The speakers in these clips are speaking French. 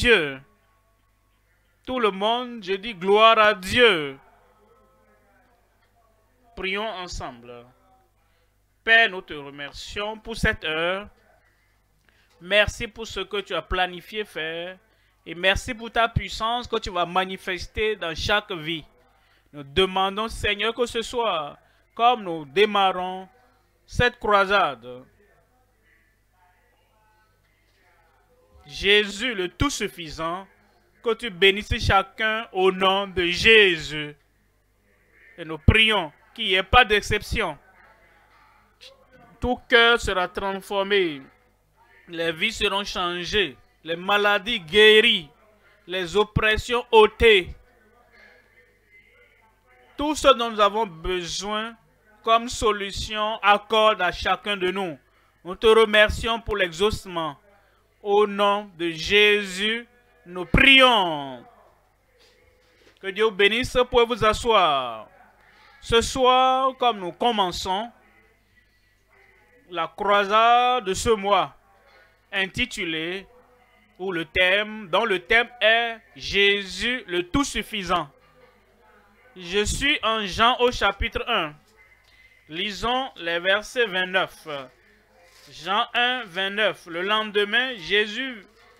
Dieu. Tout le monde, je dis gloire à Dieu. Prions ensemble. Père, nous te remercions pour cette heure. Merci pour ce que tu as planifié faire. Et merci pour ta puissance que tu vas manifester dans chaque vie. Nous demandons, Seigneur, que ce soit comme nous démarrons cette croisade. Jésus, le tout-suffisant, que tu bénisses chacun au nom de Jésus. Et nous prions qu'il n'y ait pas d'exception. Tout cœur sera transformé. Les vies seront changées. Les maladies guéries. Les oppressions ôtées. Tout ce dont nous avons besoin comme solution, accorde à chacun de nous. Nous te remercions pour l'exaucement. Au nom de Jésus, nous prions. Que Dieu vous bénisse. Vous pouvez vous asseoir. Ce soir, comme nous commençons la croisade de ce mois, intitulée, ou le thème, dont le thème est Jésus le tout-suffisant. Je suis en Jean au chapitre 1. Lisons les versets 29. Jean 1, 29. Le lendemain,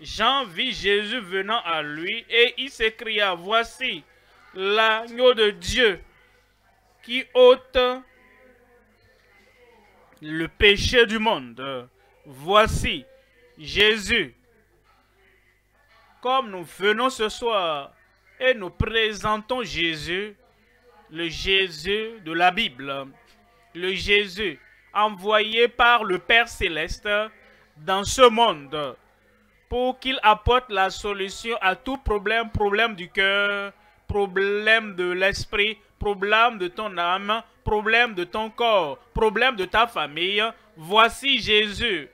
Jean vit Jésus venant à lui et il s'écria, voici l'agneau de Dieu qui ôte le péché du monde. Voici Jésus. Comme nous venons ce soir et nous présentons Jésus, le Jésus de la Bible, le Jésus envoyé par le Père Céleste dans ce monde pour qu'il apporte la solution à tout problème, problème du cœur, problème de l'esprit, problème de ton âme, problème de ton corps, problème de ta famille. Voici Jésus,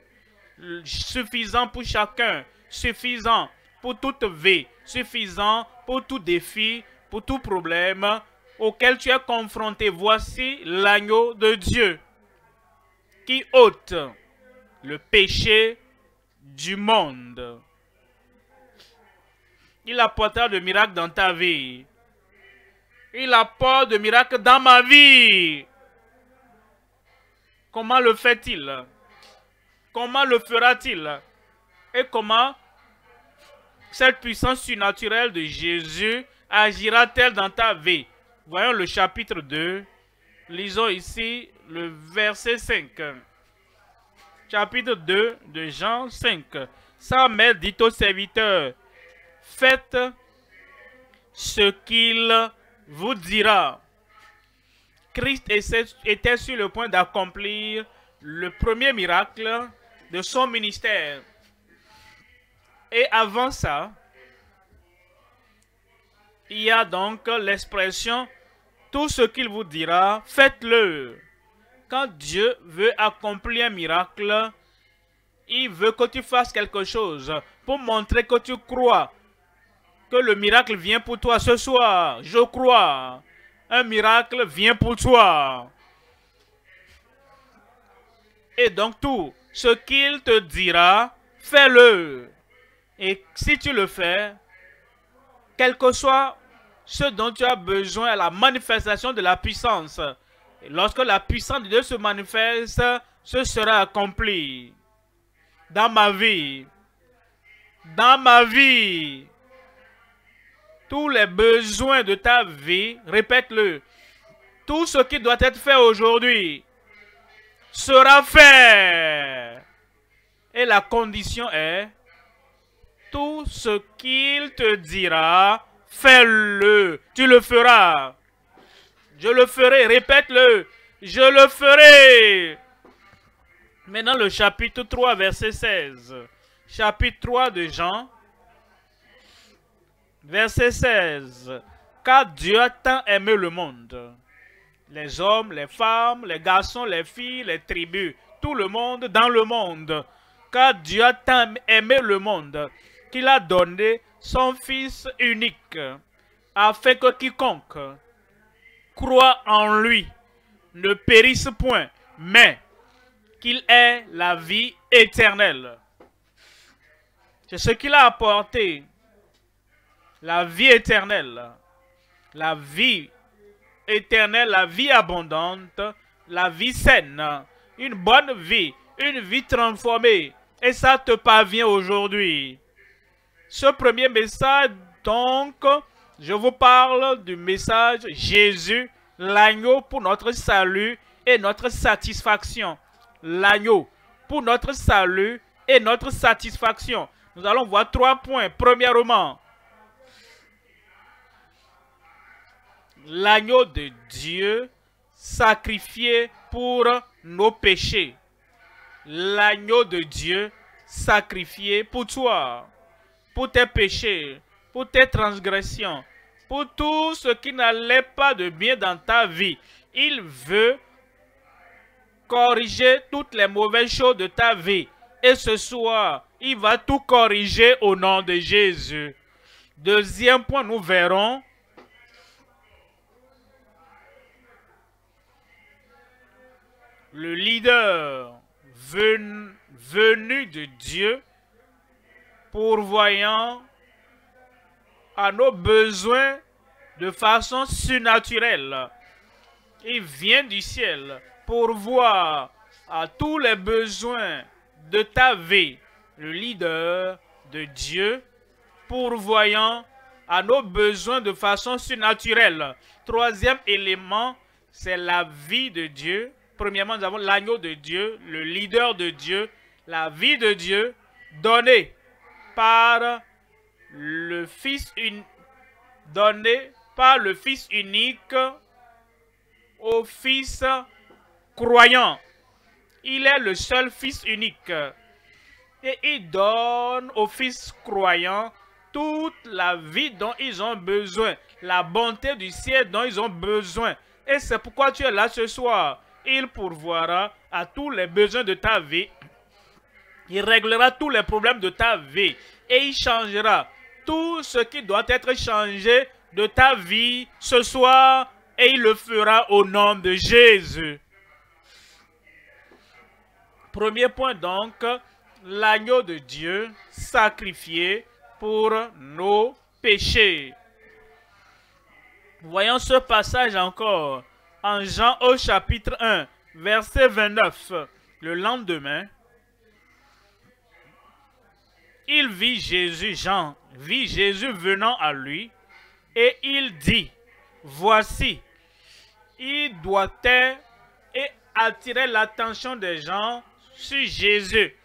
suffisant pour chacun, suffisant pour toute vie, suffisant pour tout défi, pour tout problème auquel tu es confronté. Voici l'agneau de Dieu qui ôte le péché du monde. Il apportera de miracles dans ta vie. Il apporte de miracles dans ma vie. Comment le fait-il? Comment le fera-t-il? Et comment cette puissance surnaturelle de Jésus agira-t-elle dans ta vie? Voyons le chapitre 2. Lisons ici le verset 5. Chapitre 2 de Jean 5. Sa mère dit au serviteur, faites ce qu'il vous dira. Christ était sur le point d'accomplir le premier miracle de son ministère. Et avant ça, il y a donc l'expression tout ce qu'il vous dira, faites-le. Quand Dieu veut accomplir un miracle, il veut que tu fasses quelque chose pour montrer que tu crois que le miracle vient pour toi ce soir. Je crois. Un miracle vient pour toi. Et donc tout ce qu'il te dira, fais-le. Et si tu le fais, quel que soit ce dont tu as besoin, la manifestation de la puissance. Et lorsque la puissance de Dieu se manifeste, ce sera accompli. Dans ma vie. Dans ma vie. Tous les besoins de ta vie, répète-le. Tout ce qui doit être fait aujourd'hui sera fait. Et la condition est, tout ce qu'il te dira, fais-le. Tu le feras. Je le ferai. Répète-le. Je le ferai. Maintenant le chapitre 3, verset 16. Chapitre 3 de Jean. Verset 16. Car Dieu a tant aimé le monde. Les hommes, les femmes, les garçons, les filles, les tribus. Tout le monde dans le monde. Car Dieu a tant aimé le monde qu'il a donné son Fils unique, afin que quiconque croit en lui ne périsse point, mais qu'il ait la vie éternelle. C'est ce qu'il a apporté la vie éternelle, la vie éternelle, la vie abondante, la vie saine, une bonne vie, une vie transformée. Et ça te parvient aujourd'hui. Ce premier message, donc, je vous parle du message Jésus, l'agneau pour notre salut et notre satisfaction. L'agneau pour notre salut et notre satisfaction. Nous allons voir 3 points. Premièrement, l'agneau de Dieu sacrifié pour nos péchés. L'agneau de Dieu sacrifié pour toi, pour tes péchés, pour tes transgressions, pour tout ce qui n'allait pas de bien dans ta vie. Il veut corriger toutes les mauvaises choses de ta vie. Et ce soir, il va tout corriger au nom de Jésus. Deuxième point, nous verrons le leader venu de Dieu, pourvoyant à nos besoins de façon surnaturelle. Il vient du ciel pour voir à tous les besoins de ta vie. Le leader de Dieu, pourvoyant à nos besoins de façon surnaturelle. Troisième élément, c'est la vie de Dieu. Premièrement, nous avons l'agneau de Dieu, le leader de Dieu, la vie de Dieu donnée par le Fils unique au Fils croyant. Il est le seul Fils unique. Et il donne au Fils croyant toute la vie dont ils ont besoin, la bonté du ciel dont ils ont besoin. Et c'est pourquoi tu es là ce soir. Il pourvoira à tous les besoins de ta vie. Il réglera tous les problèmes de ta vie. Et il changera tout ce qui doit être changé de ta vie ce soir. Et il le fera au nom de Jésus. Premier point donc, l'agneau de Dieu sacrifié pour nos péchés. Voyons ce passage encore. En Jean au chapitre 1, verset 29, le lendemain, il vit Jésus, Jean vit Jésus venant à lui, et il dit, voici, il doit et attirer l'attention des gens sur Jésus.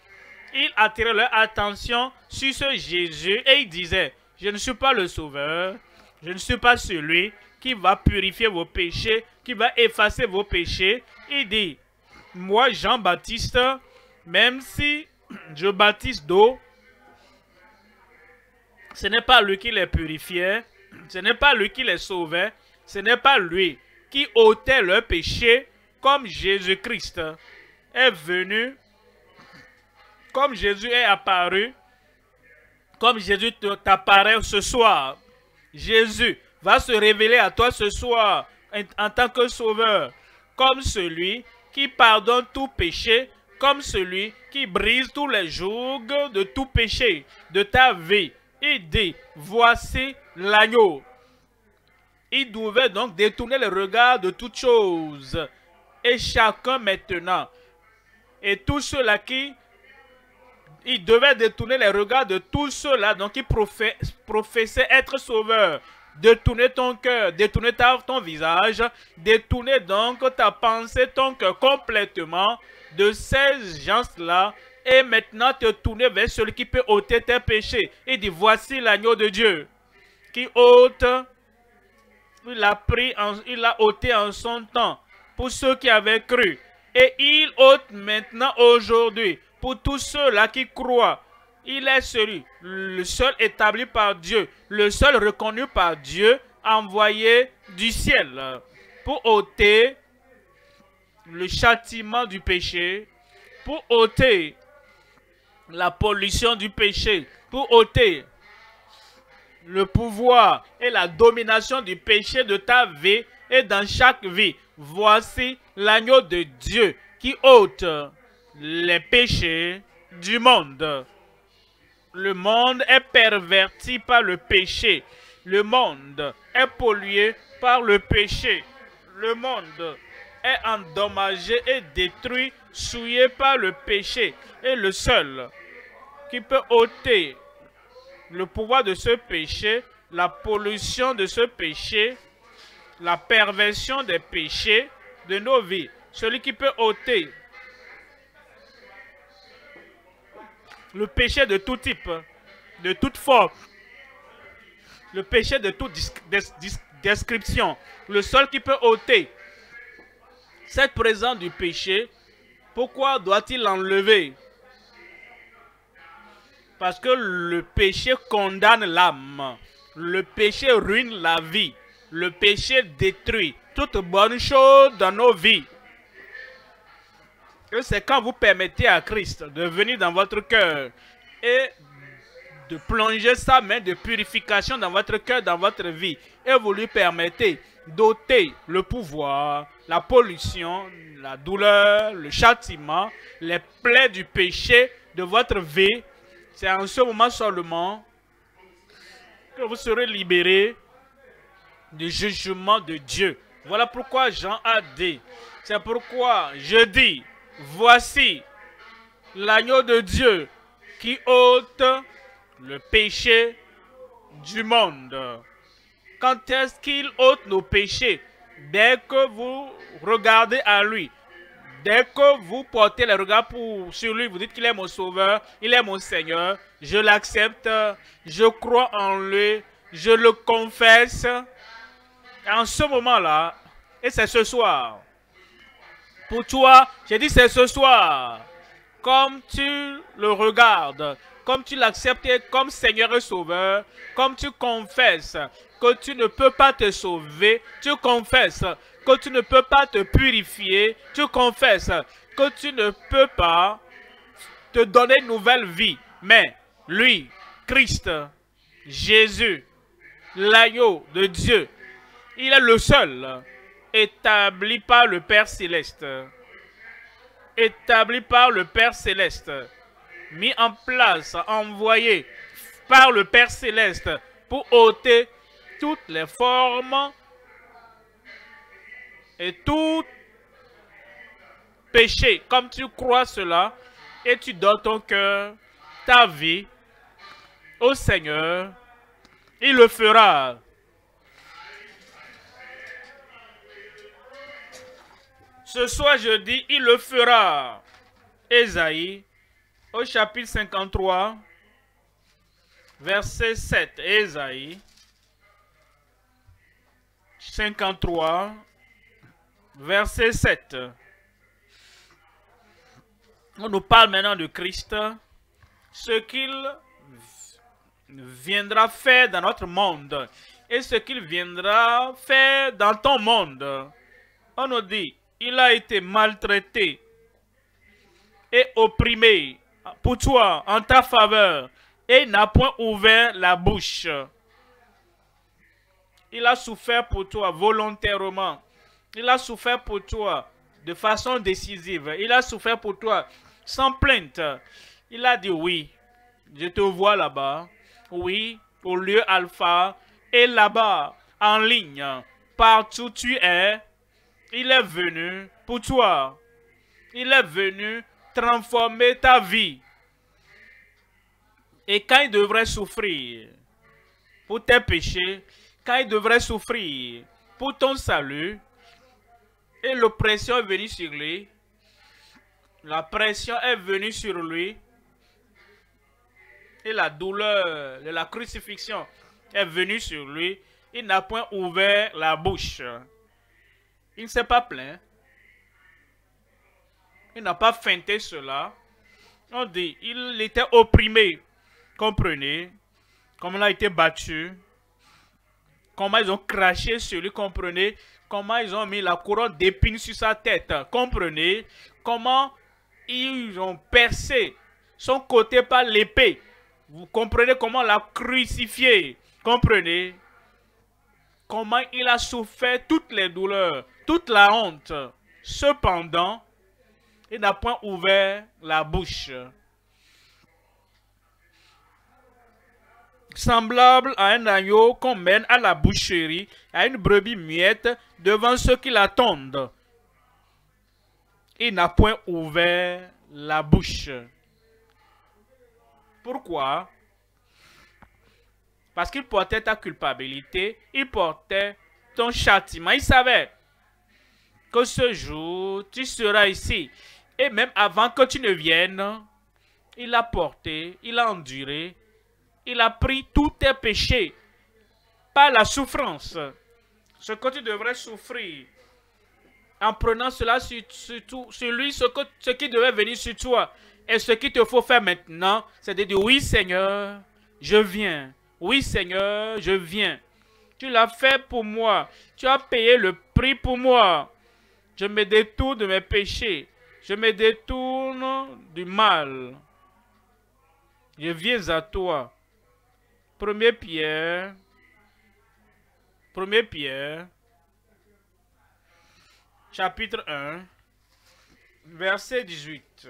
Il attirait leur attention sur ce Jésus, et il disait, je ne suis pas le sauveur, je ne suis pas celui qui va purifier vos péchés, qui va effacer vos péchés. Il dit, moi Jean-Baptiste, même si je baptise d'eau, ce n'est pas lui qui les purifiait, ce n'est pas lui qui les sauvait, ce n'est pas lui qui ôtait leurs péchés, comme Jésus-Christ est venu, comme Jésus est apparu, comme Jésus t'apparaît ce soir. Jésus va se révéler à toi ce soir en tant que sauveur, comme celui qui pardonne tout péché, comme celui qui brise tous les jougs de tout péché de ta vie. Il dit, voici l'agneau. Il devait donc détourner le regard de toutes choses. Et chacun maintenant, et tous ceux-là il devait détourner les regards de tous ceux-là donc qui professaient être sauveurs. Détourner ton cœur, détourner ton visage, détourner donc ta pensée, ton cœur complètement de ces gens-là et maintenant te tourner vers celui qui peut ôter tes péchés. Il dit, voici l'agneau de Dieu qui ôte, il l'a ôté en son temps pour ceux qui avaient cru. Et il ôte maintenant aujourd'hui pour tous ceux-là qui croient. Il est celui, le seul établi par Dieu, le seul reconnu par Dieu, envoyé du ciel pour ôter le châtiment du péché, pour ôter la pollution du péché, pour ôter le pouvoir et la domination du péché de ta vie et dans chaque vie. Voici l'agneau de Dieu qui ôte les péchés du monde. Le monde est perverti par le péché. Le monde est pollué par le péché. Le monde est endommagé et détruit, souillé par le péché. Et le seul qui peut ôter le pouvoir de ce péché, la pollution de ce péché, la perversion des péchés de nos vies, celui qui peut ôter le péché de tout type, de toute forme, le péché de toute description, le seul qui peut ôter cette présence du péché, pourquoi doit-il l'enlever? Parce que le péché condamne l'âme, le péché ruine la vie, le péché détruit toute bonne chose dans nos vies. Et c'est quand vous permettez à Christ de venir dans votre cœur et de plonger sa main de purification dans votre cœur, dans votre vie, et vous lui permettez d'ôter le pouvoir, la pollution, la douleur, le châtiment, les plaies du péché de votre vie. C'est en ce moment seulement que vous serez libérés du jugement de Dieu. Voilà pourquoi Jean a dit, c'est pourquoi je dis, voici l'agneau de Dieu qui ôte le péché du monde. Quand est-ce qu'il ôte nos péchés? Dès que vous regardez à lui, dès que vous portez le regard sur lui, vous dites qu'il est mon sauveur, il est mon Seigneur, je l'accepte, je crois en lui, je le confesse. En ce moment-là, et c'est ce soir, pour toi, j'ai dit c'est ce soir, comme tu le regardes, comme tu l'acceptes comme Seigneur et Sauveur, comme tu confesses que tu ne peux pas te sauver, tu confesses que tu ne peux pas te purifier, tu confesses que tu ne peux pas te donner une nouvelle vie. Mais lui, Christ, Jésus, l'agneau de Dieu, il est le seul établi par le Père Céleste. Établi par le Père Céleste. Mis en place, envoyé par le Père Céleste pour ôter toutes les formes et tout péché. Comme tu crois cela et tu donnes ton cœur, ta vie au Seigneur, il le fera. Ce soir, je dis, il le fera. Ésaïe, au chapitre 53, verset 7. Ésaïe, 53, verset 7. On nous parle maintenant de Christ, ce qu'il viendra faire dans notre monde et ce qu'il viendra faire dans ton monde. On nous dit, il a été maltraité et opprimé pour toi, en ta faveur, et il n'a point ouvert la bouche. Il a souffert pour toi volontairement. Il a souffert pour toi de façon décisive. Il a souffert pour toi sans plainte. Il a dit oui, je te vois là-bas. Oui, au lieu alpha, et là-bas, en ligne, partout tu es. Il est venu pour toi. Il est venu transformer ta vie. Et quand il devrait souffrir pour tes péchés, quand il devrait souffrir pour ton salut, et l'oppression est venue sur lui, la pression est venue sur lui, et la douleur de la crucifixion est venue sur lui, il n'a point ouvert la bouche. Il ne s'est pas plaint. Il n'a pas feinté cela. On dit, il était opprimé. Comprenez? Comment il a été battu. Comment ils ont craché sur lui. Comprenez? Comment ils ont mis la couronne d'épines sur sa tête. Comprenez? Comment ils ont percé son côté par l'épée. Vous comprenez comment l'a crucifié. Comprenez? Comment il a souffert toutes les douleurs, toute la honte. Cependant, il n'a point ouvert la bouche. semblable à un agneau qu'on mène à la boucherie, à une brebis muette devant ceux qui l'attendent. Il n'a point ouvert la bouche. Pourquoi? Parce qu'il portait ta culpabilité, il portait ton châtiment. Il savait que ce jour, tu seras ici. Et même avant que tu ne viennes, il a porté, il a enduré, il a pris tous tes péchés par la souffrance. Ce que tu devrais souffrir en prenant cela sur lui, ce qui devait venir sur toi. Et ce qu'il te faut faire maintenant, c'est de dire oui Seigneur, je viens. Oui Seigneur, je viens. Tu l'as fait pour moi. Tu as payé le prix pour moi. Je me détourne de mes péchés. Je me détourne du mal. Je viens à toi. 1 Pierre, chapitre 1, verset 18.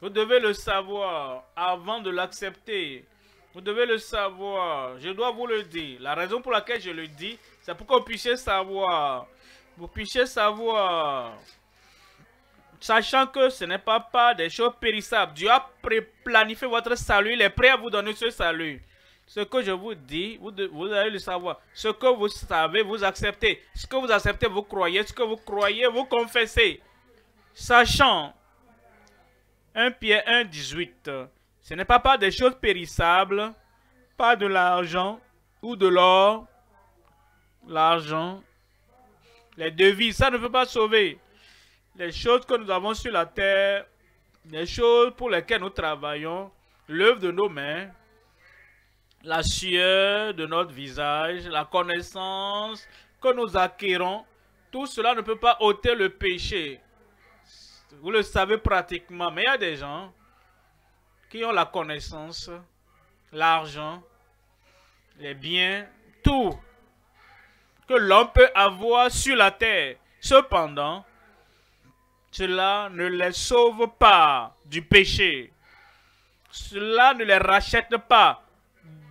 Vous devez le savoir avant de l'accepter. Vous devez le savoir. Je dois vous le dire. La raison pour laquelle je le dis, c'est pour que vous puissiez savoir. Vous puissiez savoir. Sachant que ce n'est pas des choses périssables. Dieu a planifié votre salut. Il est prêt à vous donner ce salut. Ce que je vous dis, vous allez le savoir. Ce que vous savez, vous acceptez. Ce que vous acceptez, vous croyez. Ce que vous croyez, vous confessez. Sachant 1 Pierre 1, 18. Ce n'est pas des choses périssables, pas de l'argent ou de l'or. L'argent, les devises, ça ne peut pas sauver. Les choses que nous avons sur la terre, les choses pour lesquelles nous travaillons, l'œuvre de nos mains, la sueur de notre visage, la connaissance que nous acquérons, tout cela ne peut pas ôter le péché. Vous le savez pratiquement, mais il y a des gens qui ont la connaissance, l'argent, les biens, tout que l'homme peut avoir sur la terre. Cependant, cela ne les sauve pas du péché. Cela ne les rachète pas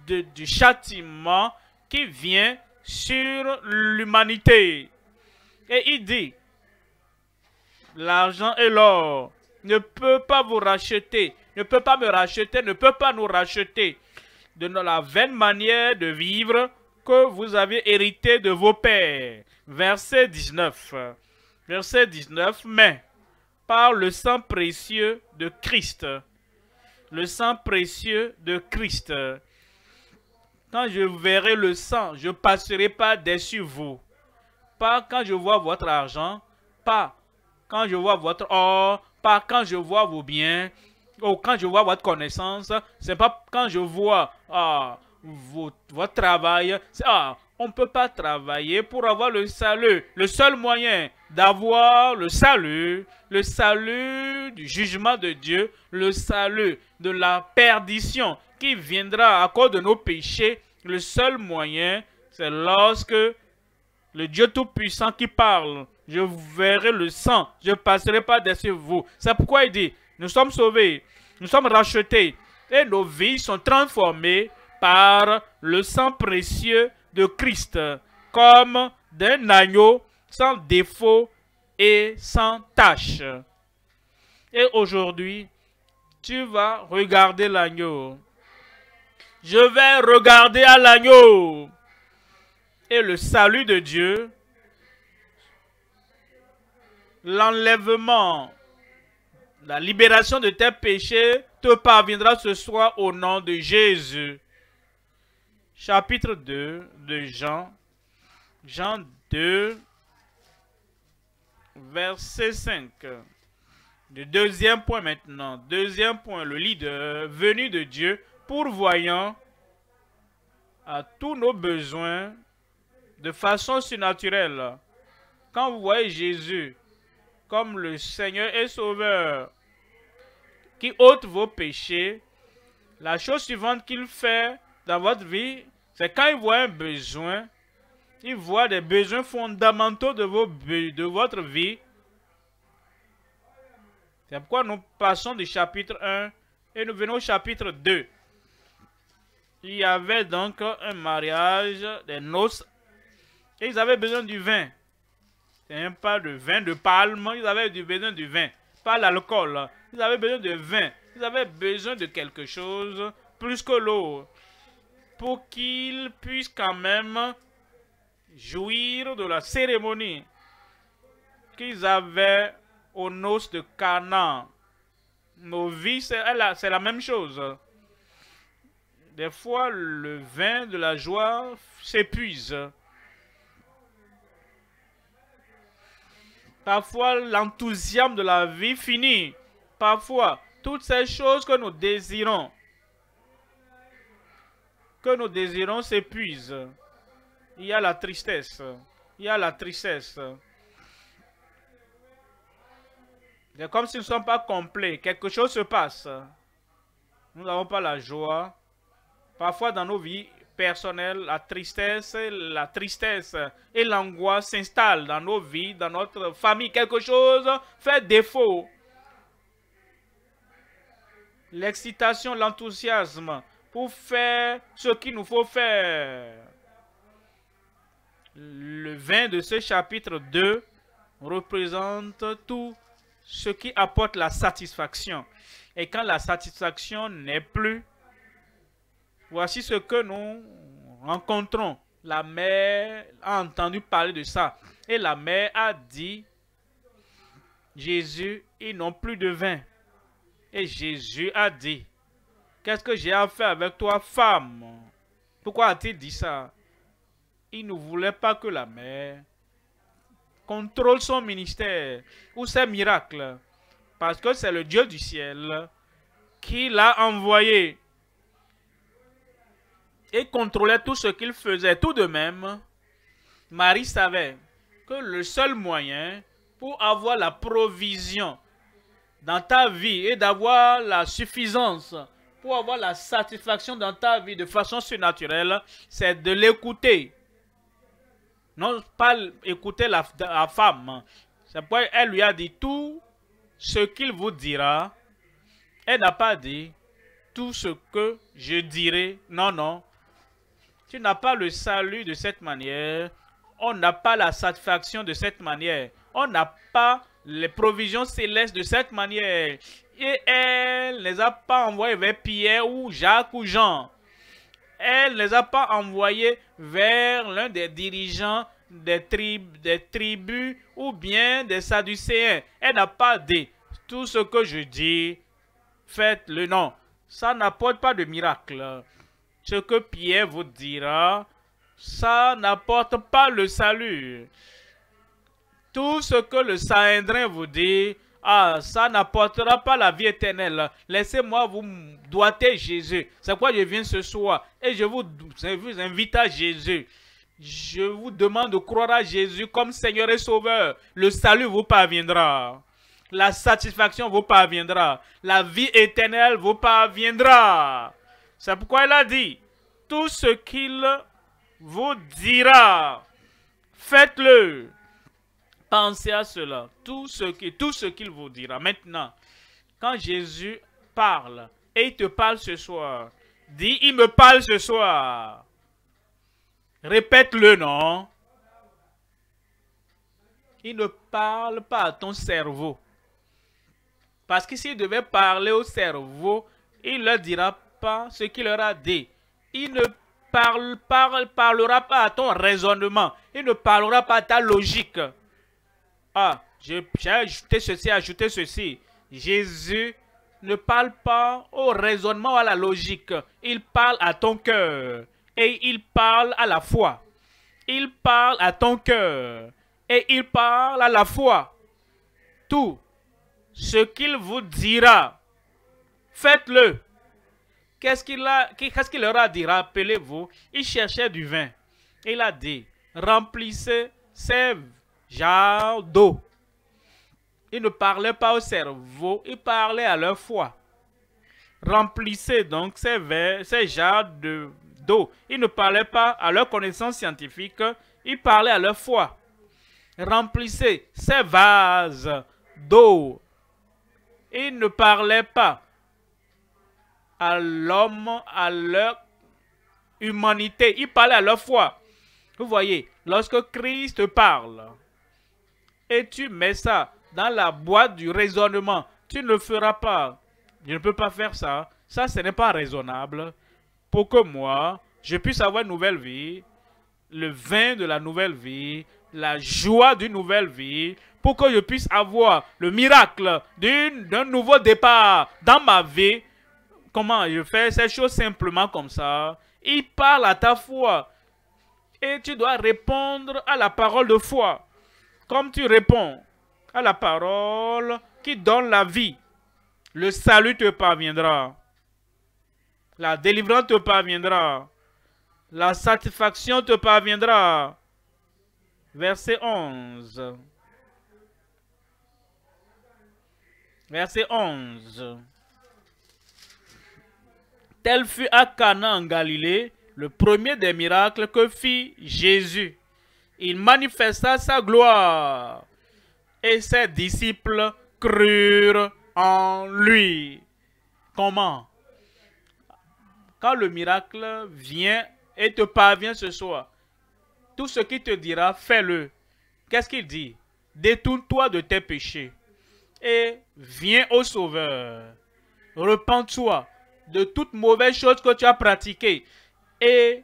du châtiment qui vient sur l'humanité. Et il dit, l'argent et l'or ne peut pas vous racheter, ne peut pas me racheter, ne peut pas nous racheter de la vaine manière de vivre que vous avez hérité de vos pères. Verset 19. Verset 19. Mais par le sang précieux de Christ. Le sang précieux de Christ. Quand je verrai le sang, je ne passerai pas dessus vous. Pas quand je vois votre argent, pas quand je vois votre or, pas quand je vois vos biens, ou quand je vois votre connaissance. C'est pas quand je vois votre travail. On ne peut pas travailler pour avoir le salut. Le seul moyen d'avoir le salut du jugement de Dieu, le salut de la perdition qui viendra à cause de nos péchés, le seul moyen, c'est lorsque le Dieu Tout-Puissant qui parle, je verrai le sang, je ne passerai pas dessus vous. C'est pourquoi il dit, nous sommes sauvés, nous sommes rachetés et nos vies sont transformées par le sang précieux de Christ, comme d'un agneau sans défaut et sans tache. Et aujourd'hui, tu vas regarder l'agneau. Je vais regarder à l'agneau. Et le salut de Dieu, l'enlèvement, la libération de tes péchés te parviendra ce soir au nom de Jésus. Chapitre 2 de Jean. Jean 2, verset 5. Le deuxième point maintenant. Deuxième point, le leader venu de Dieu, pourvoyant à tous nos besoins de façon surnaturelle. Quand vous voyez Jésus comme le Seigneur et Sauveur qui ôte vos péchés, la chose suivante qu'il fait dans votre vie, c'est quand il voit un besoin, il voit des besoins fondamentaux de votre vie. C'est pourquoi nous passons du chapitre 1 et nous venons au chapitre 2. Il y avait donc un mariage, des noces, et ils avaient besoin du vin. C'est pas de vin de palme, ils avaient besoin du vin, pas l'alcool. Ils avaient besoin de vin, ils avaient besoin de quelque chose plus que l'eau, pour qu'ils puissent quand même jouir de la cérémonie qu'ils avaient aux noces de Cana. Nos vies, c'est la même chose. Des fois, le vin de la joie s'épuise. Parfois, l'enthousiasme de la vie finit. Parfois, toutes ces choses que nous désirons s'épuisent. Il y a la tristesse. Il y a la tristesse. C'est comme si nous ne sommes pas complets. Quelque chose se passe. Nous n'avons pas la joie. Parfois, dans nos vies personnelles, la tristesse et l'angoisse s'installent dans nos vies, dans notre famille. Quelque chose fait défaut. L'excitation, l'enthousiasme pour faire ce qu'il nous faut faire. Le vin de ce chapitre 2 représente tout ce qui apporte la satisfaction. Et quand la satisfaction n'est plus, voici ce que nous rencontrons. La mère a entendu parler de ça. Et la mère a dit, Jésus, ils n'ont plus de vin. Et Jésus a dit, qu'est-ce que j'ai à faire avec toi, femme? Pourquoi a-t-il dit ça? Il ne voulait pas que la mère contrôle son ministère ou ses miracles. Parce que c'est le Dieu du ciel qui l'a envoyé. Et contrôlait tout ce qu'il faisait. Tout de même, Marie savait que le seul moyen pour avoir la provision dans ta vie et d'avoir la suffisance, pour avoir la satisfaction dans ta vie de façon surnaturelle, c'est de l'écouter. Non pas écouter la femme. C'est pourquoi elle lui a dit tout ce qu'il vous dira. Elle n'a pas dit tout ce que je dirai. Non, non. Tu n'as pas le salut de cette manière. On n'a pas la satisfaction de cette manière. On n'a pas les provisions célestes de cette manière. Et elle ne les a pas envoyés vers Pierre ou Jacques ou Jean. Elle ne les a pas envoyés vers l'un des dirigeants des tribus ou bien des Sadducéens. Elle n'a pas dit tout ce que je dis, faites-le. Non, ça n'apporte pas de miracle. Ce que Pierre vous dira, ça n'apporte pas le salut. Tout ce que le Sanhédrin vous dit, ça n'apportera pas la vie éternelle. Laissez-moi vous doiter Jésus. C'est pourquoi je viens ce soir et je vous invite à Jésus. Je vous demande de croire à Jésus comme Seigneur et Sauveur. Le salut vous parviendra. La satisfaction vous parviendra. La vie éternelle vous parviendra. C'est pourquoi il a dit, tout ce qu'il vous dira, faites-le. Pensez à cela. Tout ce qu'il vous dira. Maintenant, quand Jésus parle, et il te parle ce soir, dis, il me parle ce soir. Répète-le, non? Il ne parle pas à ton cerveau. Parce que s'il devait parler au cerveau, il ne leur dira pas ce qu'il leur a dit. Il ne parlera pas à ton raisonnement. Il ne parlera pas à ta logique. J'ai ajouté ceci. Jésus ne parle pas au raisonnement ou à la logique. Il parle à ton cœur. Et il parle à la foi. Il parle à ton cœur. Et il parle à la foi. Tout ce qu'il vous dira, faites-le. Qu'est-ce qu'il leur a dit? Rappelez-vous, il cherchait du vin. Il a dit, remplissez ces jarres d'eau. Il ne parlait pas au cerveau, il parlait à leur foi. Remplissez donc ces jarres d'eau. Il ne parlait pas à leur connaissance scientifique, il parlait à leur foi. Remplissez ces vases d'eau. Il ne parlait pas à l'homme, à leur humanité. Ils parlaient à leur foi. Vous voyez, lorsque Christ parle et tu mets ça dans la boîte du raisonnement, tu ne le feras pas. Je ne peux pas faire ça. Ça, ce n'est pas raisonnable. Pour que moi, je puisse avoir une nouvelle vie, le vin de la nouvelle vie, la joie d'une nouvelle vie, pour que je puisse avoir le miracle d'un nouveau départ dans ma vie. Comment je fais ces choses simplement comme ça? Il parle à ta foi. Et tu dois répondre à la parole de foi. Comme tu réponds à la parole qui donne la vie, le salut te parviendra. La délivrance te parviendra. La satisfaction te parviendra. Verset 11. Verset 11. Tel fut à Cana en Galilée le premier des miracles que fit Jésus. Il manifesta sa gloire et ses disciples crurent en lui. Comment? Quand le miracle vient et te parvient ce soir, tout ce qu'il te dira, fais-le. Qu'est-ce qu'il dit? Détourne-toi de tes péchés et viens au Sauveur. Repens-toi de toute mauvaise chose que tu as pratiquée et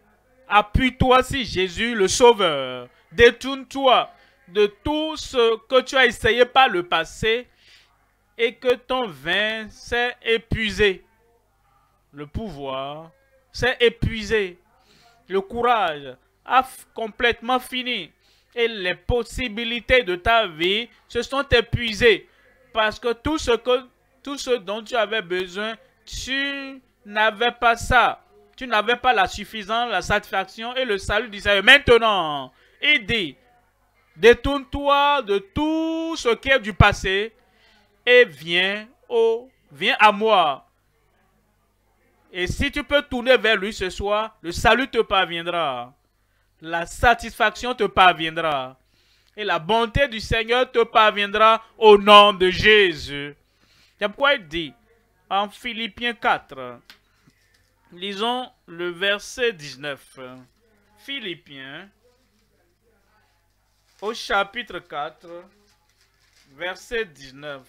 appuie-toi sur Jésus le Sauveur. Détourne-toi de tout ce que tu as essayé par le passé et que ton vin s'est épuisé. Le pouvoir s'est épuisé. Le courage a complètement fini. Et les possibilités de ta vie se sont épuisées. Parce que tout ce dont tu avais besoin, tu n'avais pas ça. Tu n'avais pas la suffisance, la satisfaction et le salut du Seigneur. Maintenant, il dit, détourne-toi de tout ce qui est du passé et viens à moi. Et si tu peux tourner vers lui ce soir, le salut te parviendra. La satisfaction te parviendra. Et la bonté du Seigneur te parviendra au nom de Jésus. C'est pourquoi il dit en Philippiens 4, lisons le verset 19. Philippiens, au chapitre 4, verset 19.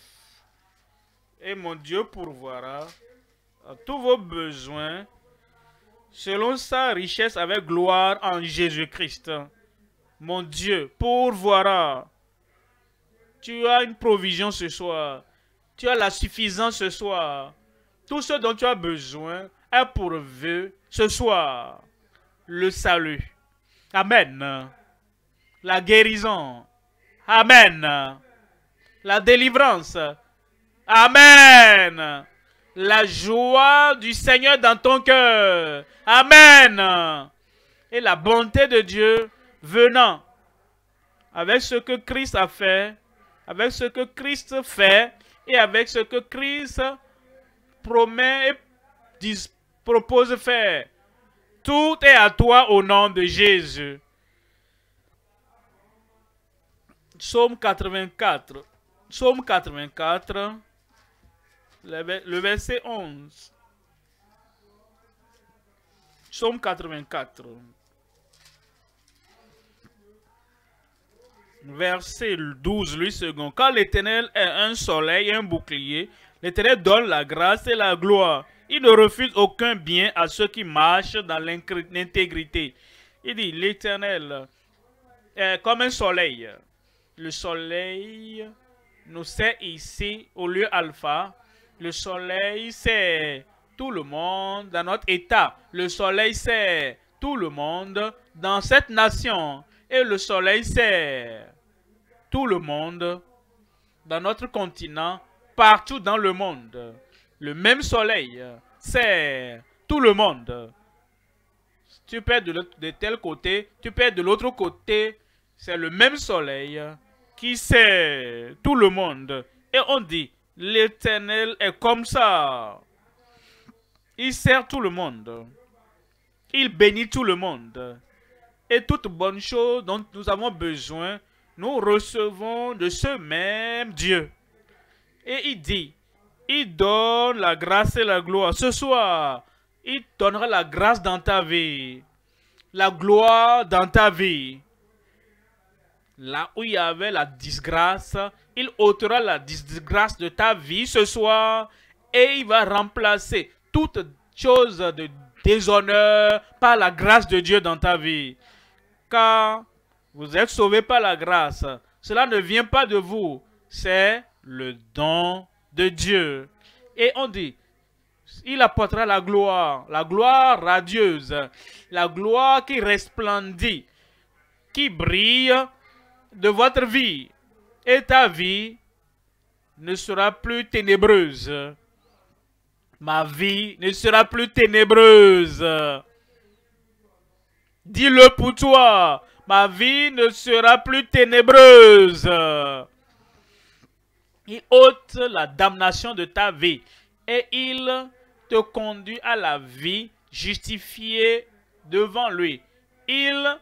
Et mon Dieu pourvoira à tous vos besoins selon sa richesse avec gloire en Jésus-Christ. Mon Dieu pourvoira. Tu as une provision ce soir. Tu as la suffisance ce soir. Tout ce dont tu as besoin est pourvu ce soir. Le salut. Amen. La guérison. Amen. La délivrance. Amen. La joie du Seigneur dans ton cœur. Amen. Et la bonté de Dieu venant avec ce que Christ a fait, avec ce que Christ fait et avec ce que Christ promet et propose faire. Tout est à toi au nom de Jésus. Psaume 84. Psaume 84. Le verset 11. Psaume 84. Verset 12, lui second. Quand l'Éternel est un soleil et un bouclier, l'Éternel donne la grâce et la gloire. Il ne refuse aucun bien à ceux qui marchent dans l'intégrité. Il dit, l'Éternel est comme un soleil. Le soleil nous sait ici au lieu alpha. Le soleil, c'est tout le monde dans notre état. Le soleil, c'est tout le monde dans cette nation. Et le soleil, c'est tout le monde dans notre continent, partout dans le monde. Le même soleil, c'est tout le monde. Tu peux être de tel côté, tu peux être de l'autre côté. C'est le même soleil qui sert tout le monde. Et on dit, l'Éternel est comme ça. Il sert tout le monde. Il bénit tout le monde. Et toute bonne chose dont nous avons besoin, nous recevons de ce même Dieu. Et il dit, il donne la grâce et la gloire. Ce soir, Il donnera la grâce dans ta vie, la gloire dans ta vie. Là où il y avait la disgrâce, il ôtera la disgrâce de ta vie ce soir et il va remplacer toute chose de déshonneur par la grâce de Dieu dans ta vie. Car vous êtes sauvés par la grâce. Cela ne vient pas de vous, c'est le don de Dieu. Et on dit, il apportera la gloire radieuse, la gloire qui resplendit, qui brille de votre vie. Et ta vie ne sera plus ténébreuse. Ma vie ne sera plus ténébreuse. Dis-le pour toi, ma vie ne sera plus ténébreuse. Il ôte la damnation de ta vie et il te conduit à la vie justifiée devant lui. Il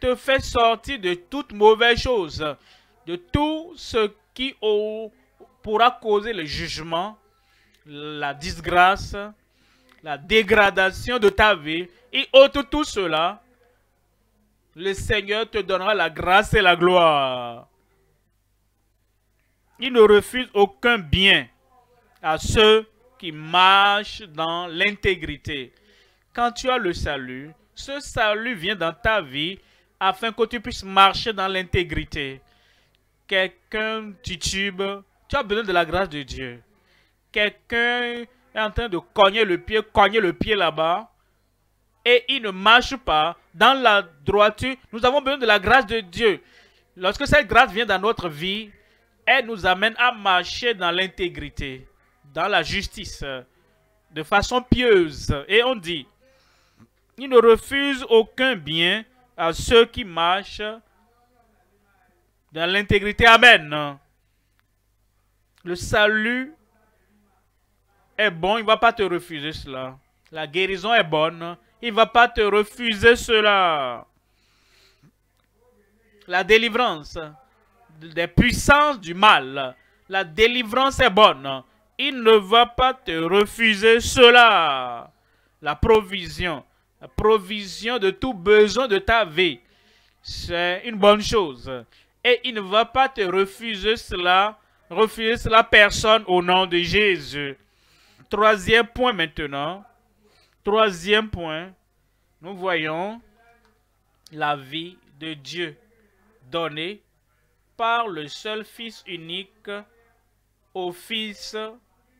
te fait sortir de toute mauvaise chose, de tout ce qui pourra causer le jugement, la disgrâce, la dégradation de ta vie. Il ôte tout cela. Le Seigneur te donnera la grâce et la gloire. Il ne refuse aucun bien à ceux qui marchent dans l'intégrité. Quand tu as le salut, ce salut vient dans ta vie afin que tu puisses marcher dans l'intégrité. Quelqu'un titube, tu as besoin de la grâce de Dieu. Quelqu'un est en train de cogner le pied là-bas, et il ne marche pas dans la droiture. Nous avons besoin de la grâce de Dieu. Lorsque cette grâce vient dans notre vie, elle nous amène à marcher dans l'intégrité, dans la justice, de façon pieuse. Et on dit, il ne refuse aucun bien à ceux qui marchent dans l'intégrité. Amen. Le salut est bon, il ne va pas te refuser cela. La guérison est bonne, il ne va pas te refuser cela. La délivrance des puissances du mal, la délivrance est bonne. Il ne va pas te refuser cela. La provision de tout besoin de ta vie, c'est une bonne chose. Et il ne va pas te refuser cela personne au nom de Jésus. Troisième point maintenant. Troisième point, nous voyons la vie de Dieu donnée par le seul Fils unique au Fils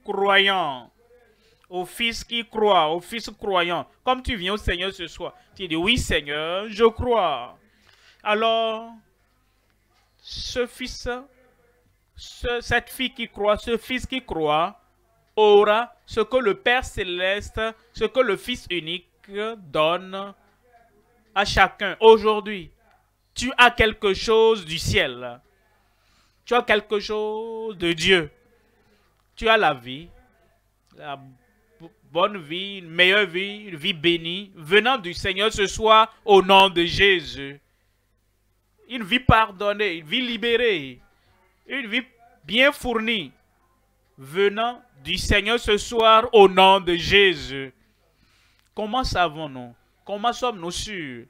croyant. Au Fils qui croit, au Fils croyant. Comme tu viens au Seigneur ce soir, tu dis oui Seigneur, je crois. Alors, ce Fils, cette fille qui croit, ce Fils qui croit, aura ce que le Père Céleste, ce que le Fils unique donne à chacun. Aujourd'hui, tu as quelque chose du ciel. Tu as quelque chose de Dieu. Tu as la vie, la bonne vie, une meilleure vie, une vie bénie, venant du Seigneur ce soir au nom de Jésus. Une vie pardonnée, une vie libérée, une vie bien fournie, venant du Seigneur ce soir au nom de Jésus. Comment savons-nous? Comment sommes-nous sûrs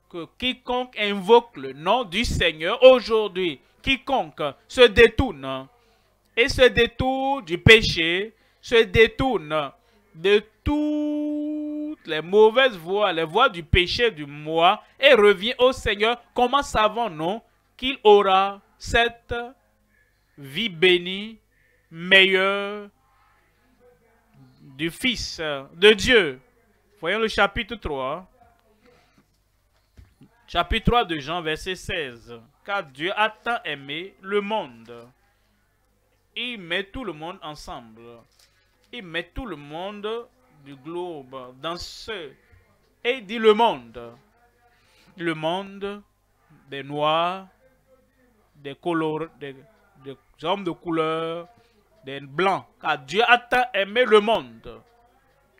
que quiconque invoque le nom du Seigneur aujourd'hui, quiconque se détourne et se détourne du péché, se détourne de toutes les mauvaises voies, les voies du péché du moi, et revient au Seigneur, comment savons-nous qu'il aura cette vie bénie, meilleure du Fils de Dieu? Voyons le chapitre 3. Chapitre 3 de Jean, verset 16. Car Dieu a tant aimé le monde. Il met tout le monde ensemble. Il met tout le monde du globe dans ce. Et il dit le monde. Le monde des noirs, des hommes de couleur, des blancs. Car Dieu a tant aimé le monde.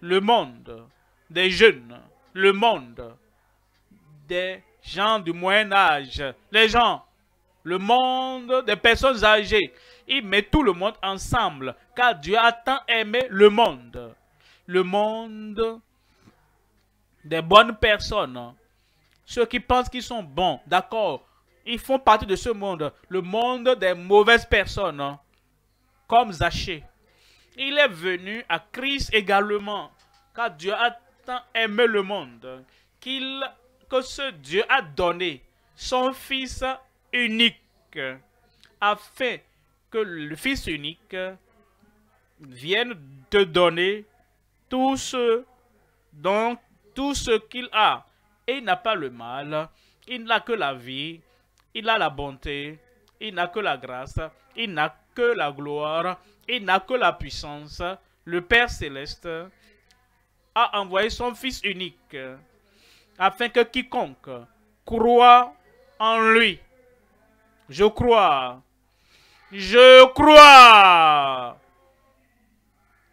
Le monde des jeunes. Le monde des gens du Moyen-Âge. Les gens. Le monde des personnes âgées. Il met tout le monde ensemble. Car Dieu a tant aimé le monde. le monde des bonnes personnes, ceux qui pensent qu'ils sont bons, d'accord, ils font partie de ce monde, le monde des mauvaises personnes, comme Zachée. Il est venu à Christ également, car Dieu a tant aimé le monde, que ce Dieu a donné son Fils unique, afin que le Fils unique vienne te donner tout ce qu'il a. Et il n'a pas le mal, il n'a que la vie, il a la bonté, il n'a que la grâce, il n'a que la gloire, il n'a que la puissance. Le Père Céleste a envoyé son Fils unique afin que quiconque croit en lui. Je crois.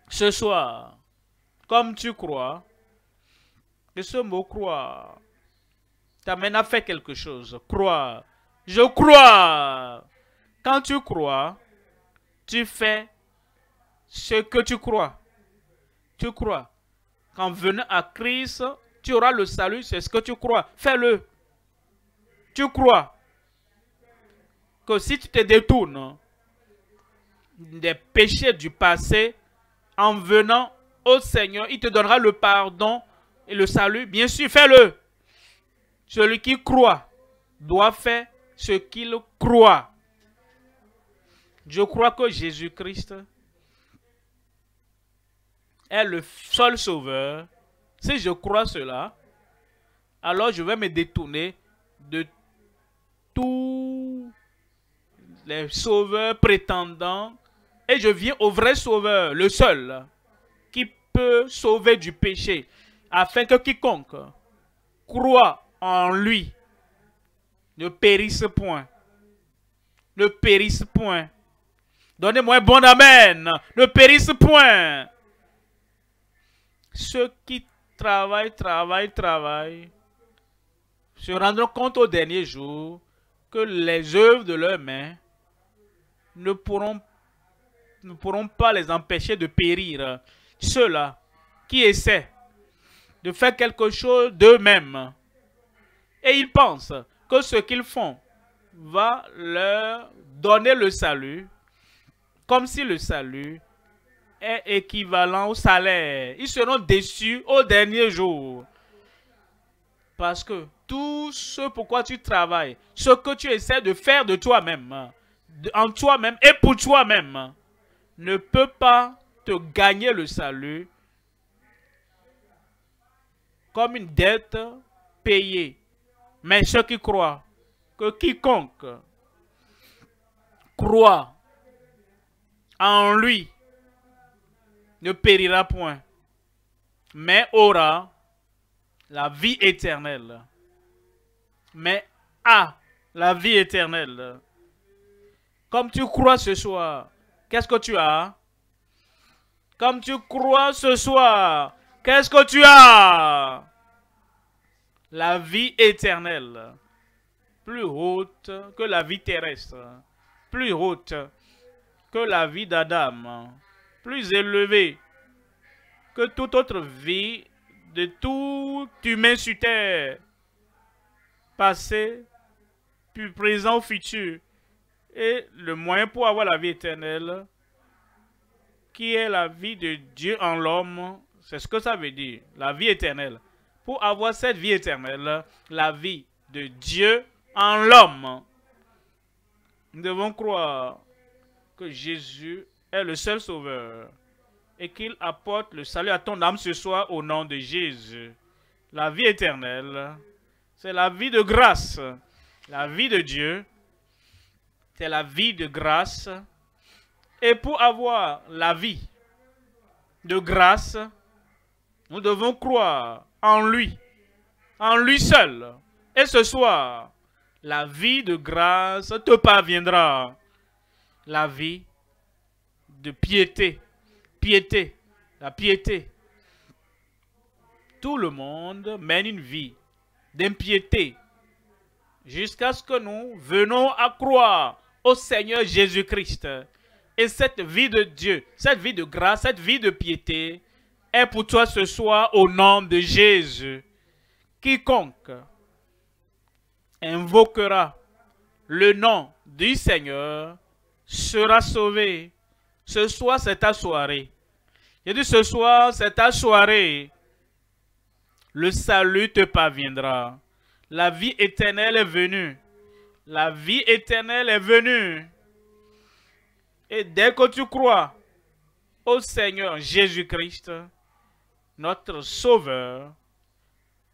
Ce soir, comme tu crois, que ce mot croire t'amène à faire quelque chose. Croire. Je crois. Quand tu crois, tu fais ce que tu crois. Tu crois. Qu'en venant à Christ, tu auras le salut, c'est ce que tu crois. Fais-le. Tu crois que si tu te détournes des péchés du passé, en venant au Seigneur, il te donnera le pardon et le salut. Bien sûr, fais-le. Celui qui croit doit faire ce qu'il croit. Je crois que Jésus-Christ est le seul sauveur. Si je crois cela, alors je vais me détourner de tous les sauveurs prétendants et je viens au vrai sauveur, le seul qui peut sauver du péché, afin que quiconque croit en lui ne périsse point. Ne périsse point. Donnez-moi un bon amen. Ne périsse point. Ceux qui travaillent, se rendront compte au dernier jour que les œuvres de leurs mains ne pourront pas les empêcher de périr. Ceux-là qui essaient de faire quelque chose d'eux-mêmes et ils pensent que ce qu'ils font va leur donner le salut, comme si le salut est équivalent au salaire. Ils seront déçus au dernier jour. Parce que tout ce pourquoi tu travailles, ce que tu essaies de faire de toi-même, en toi-même et pour toi-même, ne peut pas te gagner le salut comme une dette payée. Mais ceux qui croient que quiconque croit en lui ne périra point, mais aura la vie éternelle. Mais a la vie éternelle. Comme tu crois ce soir, qu'est-ce que tu as? Comme tu crois ce soir, qu'est-ce que tu as? La vie éternelle. Plus haute que la vie terrestre. Plus haute que la vie d'Adam. Plus élevée que toute autre vie de tout humain sur terre, passé, puis présent ou futur. Et le moyen pour avoir la vie éternelle, qui est la vie de Dieu en l'homme, c'est ce que ça veut dire, la vie éternelle. Pour avoir cette vie éternelle, la vie de Dieu en l'homme, nous devons croire que Jésus est le seul sauveur et qu'il apporte le salut à ton âme ce soir au nom de Jésus. La vie éternelle, c'est la vie de grâce. La vie de Dieu, c'est la vie de grâce. Et pour avoir la vie de grâce, nous devons croire en lui seul. Et ce soir, la vie de grâce te parviendra. La vie de piété. La piété. Tout le monde mène une vie d'impiété jusqu'à ce que nous venons à croire au Seigneur Jésus-Christ. Et cette vie de Dieu, cette vie de grâce, cette vie de piété est pour toi ce soir au nom de Jésus. Quiconque invoquera le nom du Seigneur sera sauvé. Ce soir, c'est ta soirée. J'ai dit ce soir, c'est ta soirée. Le salut te parviendra. La vie éternelle est venue. La vie éternelle est venue. Et dès que tu crois au Seigneur Jésus-Christ, notre Sauveur,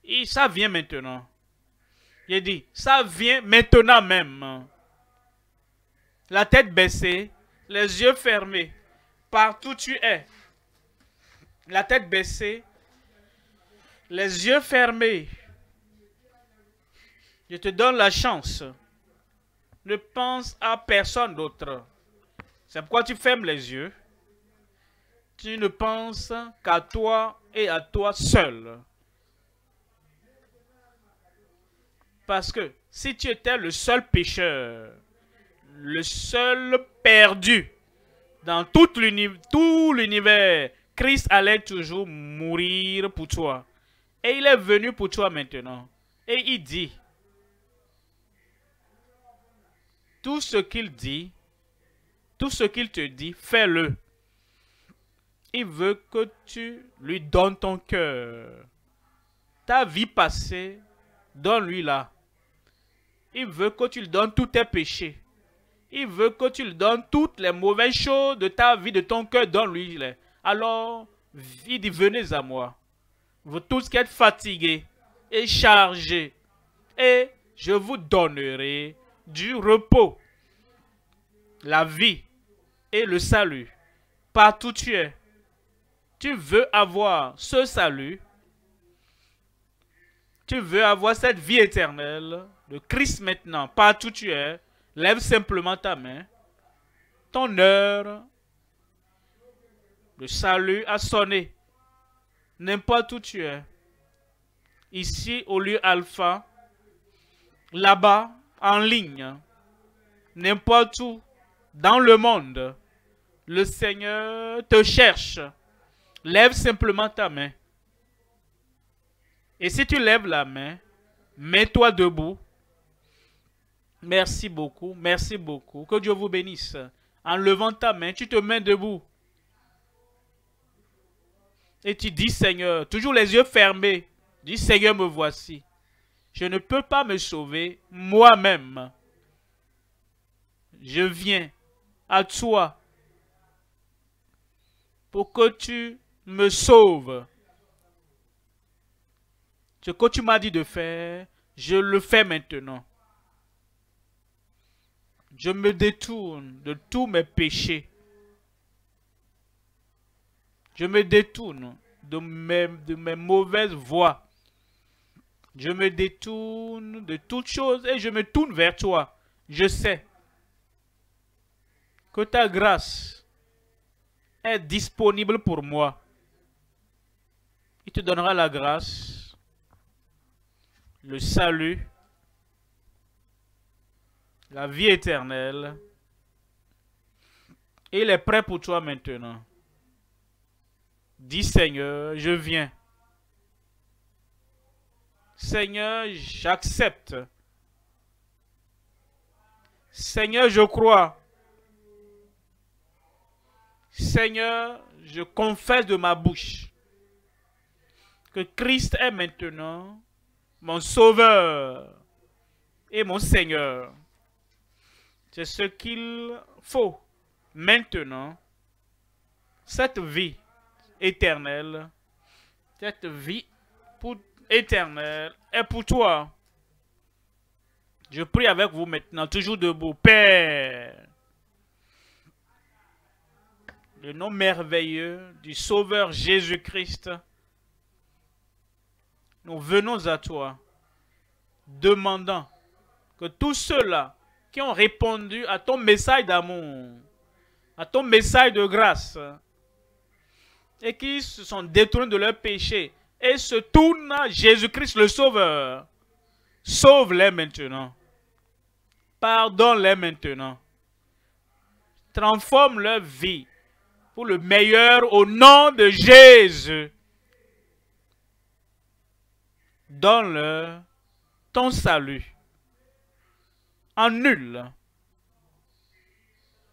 et ça vient maintenant. J'ai dit, ça vient maintenant même. La tête baissée, les yeux fermés, partout où tu es. La tête baissée, les yeux fermés. Je te donne la chance. Ne pense à personne d'autre. C'est pourquoi tu fermes les yeux. Tu ne penses qu'à toi et à toi seul. Parce que si tu étais le seul pécheur, le seul perdu dans tout l'univers, Christ allait toujours mourir pour toi. Et il est venu pour toi maintenant. Et il dit, tout ce qu'il dit, tout ce qu'il te dit, fais-le. Il veut que tu lui donnes ton cœur. Ta vie passée, donne-lui là. Il veut que tu lui donnes tous tes péchés. Il veut que tu lui donnes toutes les mauvaises choses de ta vie, de ton cœur, donne-lui. Alors, il dit, venez à moi. Vous tous qui êtes fatigués et chargés, et je vous donnerai du repos, la vie et le salut. Partout où tu es, tu veux avoir ce salut, tu veux avoir cette vie éternelle de Christ maintenant, partout où tu es, lève simplement ta main. Ton heure de salut a sonné. N'importe où tu es. Ici, au lieu alpha, là-bas, en ligne, n'importe où, dans le monde, le Seigneur te cherche. Lève simplement ta main. Et si tu lèves la main, mets-toi debout. Merci beaucoup, merci beaucoup. Que Dieu vous bénisse. En levant ta main, tu te mets debout. Et tu dis, Seigneur, toujours les yeux fermés, dis, Seigneur, me voici. Je ne peux pas me sauver moi-même. Je viens à toi pour que tu me sauves. Ce que tu m'as dit de faire, je le fais maintenant. Je me détourne de tous mes péchés. Je me détourne de mes mauvaises voies. Je me détourne de toutes choses et je me tourne vers toi. Je sais que ta grâce est disponible pour moi. Il te donnera la grâce, le salut, la vie éternelle. Et il est prêt pour toi maintenant. Dis, Seigneur, je viens. Seigneur, j'accepte. Seigneur, je crois. Seigneur, je confesse de ma bouche que Christ est maintenant mon Sauveur et mon Seigneur. C'est ce qu'il faut maintenant. Cette vie éternelle, cette vie éternelle est pour toi. Je prie avec vous maintenant, toujours debout. Père, le nom merveilleux du Sauveur Jésus-Christ, nous venons à toi, demandant que tous ceux-là qui ont répondu à ton message d'amour, à ton message de grâce, et qui se sont détournés de leurs péchés et se tournent à Jésus-Christ le Sauveur, sauve-les maintenant. Pardonne-les maintenant. Transforme leur vie pour le meilleur au nom de Jésus. Donne-leur ton salut. Annule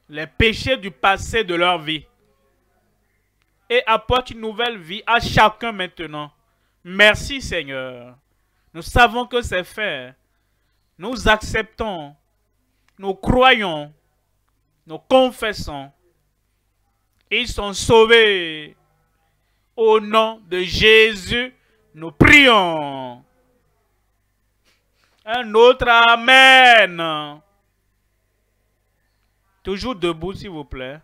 les péchés du passé de leur vie et apporte une nouvelle vie à chacun maintenant. Merci Seigneur. Nous savons que c'est fait. Nous acceptons, nous croyons, nous confessons. Ils sont sauvés. Au nom de Jésus, nous prions. Un autre Amen. Toujours debout, s'il vous plaît.